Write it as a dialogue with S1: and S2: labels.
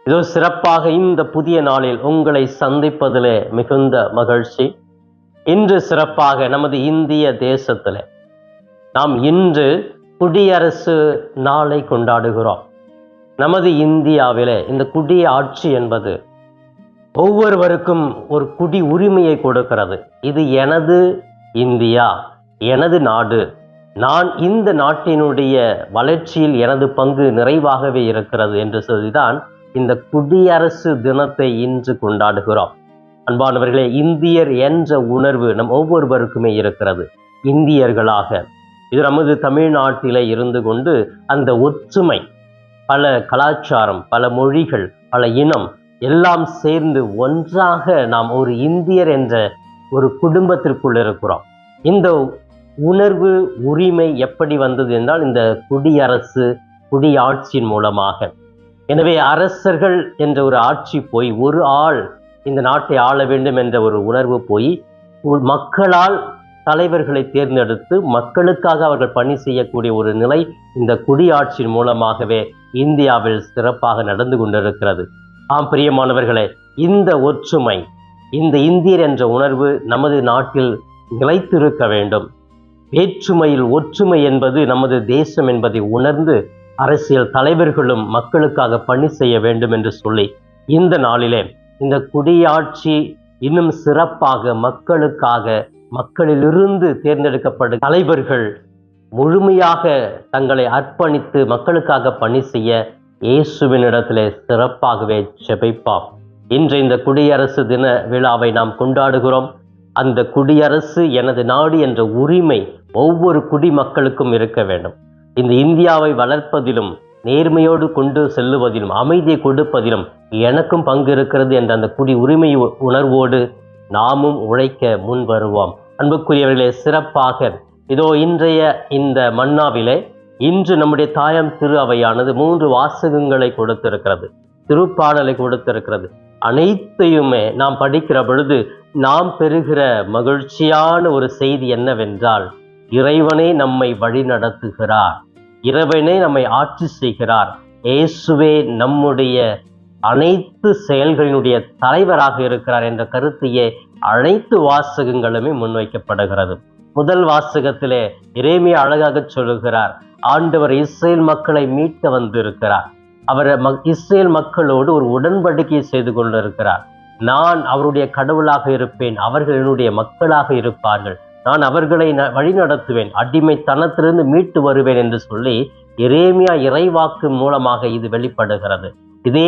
S1: இதோ சிறப்பாக இந்த புதிய நாளில் உங்களை சந்திப்பதிலே மிகுந்த மகிழ்ச்சி. இன்று சிறப்பாக நமது இந்திய தேசத்தில் நாம் இன்று குடியரசு நாளை கொண்டாடுகிறோம். நமது இந்தியாவிலே இந்த குடியாட்சி என்பது ஒவ்வொருவருக்கும் ஒரு குடி உரிமையை கொடுக்கிறது. இது எனது இந்தியா, எனது நாடு, நான் இந்த நாட்டினுடைய வளர்ச்சியில் எனது பங்கு நிறைவாகவே இருக்கிறது என்று சொல்லிதான் இந்த குடியரசு தினத்தை இன்று கொண்டாடுகிறோம். அன்பானவர்களே, இந்தியர் என்ற உணர்வு நம் ஒவ்வொருவருக்குமே இருக்கிறது. இந்தியர்களாக இது நமது தமிழ்நாட்டிலே இருந்து கொண்டு அந்த ஒற்றுமை, பல கலாச்சாரம், பல மொழிகள், பல இனம் எல்லாம் சேர்ந்து ஒன்றாக நாம் ஒரு இந்தியர் என்ற ஒரு குடும்பத்திற்குள் இருக்கிறோம். இந்த உணர்வு, உரிமை எப்படி வந்தது என்றால் இந்த குடியாட்சியின் மூலமாக. எனவே அரசர்கள் என்ற ஒரு ஆட்சி போய் ஒரு ஆள் இந்த நாட்டை ஆள வேண்டும் என்ற ஒரு உணர்வு போய் மக்களால் தலைவர்களை தேர்ந்தெடுத்து மக்களுக்காக அவர்கள் பணி செய்யக்கூடிய ஒரு நிலை இந்த குடியாட்சியின் மூலமாகவே இந்தியாவில் சிறப்பாக நடந்து கொண்டிருக்கிறது. ஆம் பிரியமானவர்களே, இந்த ஒற்றுமை, இந்த இந்தியர் என்ற உணர்வு நமது நாட்டில் நிலைத்திருக்க வேண்டும். வேற்றுமையில் ஒற்றுமை என்பது நமது தேசம் என்பதை உணர்ந்து அரசியல் தலைவர்களும் மக்களுக்காக பணி செய்ய வேண்டும் என்று சொல்லி இந்த நாளிலே இந்த குடியாட்சி இன்னும் சிறப்பாக மக்களுக்காக, மக்களிலிருந்து தேர்ந்தெடுக்கப்படும் தலைவர்கள் முழுமையாக தங்களை அர்ப்பணித்து மக்களுக்காக பணி செய்ய இயேசுவினிடத்திலே சிறப்பாகவே ஜெபிப்போம். இன்று இந்த குடியரசு தின விழாவை நாம் கொண்டாடுகிறோம். அந்த குடியரசு எனது நாடு என்ற உரிமை ஒவ்வொரு குடிமக்களுக்கும் இருக்க வேண்டும். இந்த இந்தியாவை வளர்ப்பதிலும், நேர்மையோடு கொண்டு செல்லுவதிலும், அமைதியை கொடுப்பதிலும் எனக்கும் பங்கு இருக்கிறது என்ற அந்த குடி உரிமை உணர்வோடு நாமும் உழைக்க முன் வருவோம். அன்புக்குரியவர்களே, சிறப்பாக இதோ இன்றைய இந்த மன்னாவிலே இன்று நம்முடைய தாயம் திரு அவையானது 3 வாசகங்களை கொடுத்திருக்கிறது, திருப்பாடலை கொடுத்திருக்கிறது. அனைத்தையுமே நாம் படிக்கிற பொழுது நாம் பெறுகிற மகிழ்ச்சியான ஒரு செய்தி என்னவென்றால், இறைவனே நம்மை வழி நடத்துகிறார், இறைவனே நம்மை ஆட்சி செய்கிறார், இயேசுவே நம்முடைய அனைத்து செயல்களினுடைய தலைவராக இருக்கிறார் என்ற கருத்தையே அனைத்து வாசகங்களுமே முன்வைக்கப்படுகிறது. முதல் வாசகத்திலே எரேமியா அழகாக சொல்லுகிறார், ஆண்டவர் இஸ்ரேல் மக்களை மீட்க வந்திருக்கிறார். அவர் இஸ்ரேல் மக்களோடு ஒரு உடன்படிக்கையை செய்து கொண்டிருக்கிறார். நான் அவருடைய கடவுளாக இருப்பேன், அவர்கள் என்னுடைய மக்களாக இருப்பார்கள், நான் அவர்களை வழிநடத்துவேன், அடிமைத்தனத்திலிருந்து மீட்டு வருவேன் என்று சொல்லி எரேமியா இறைவாக்கு மூலமாக இது வெளிப்படுகிறது. இதே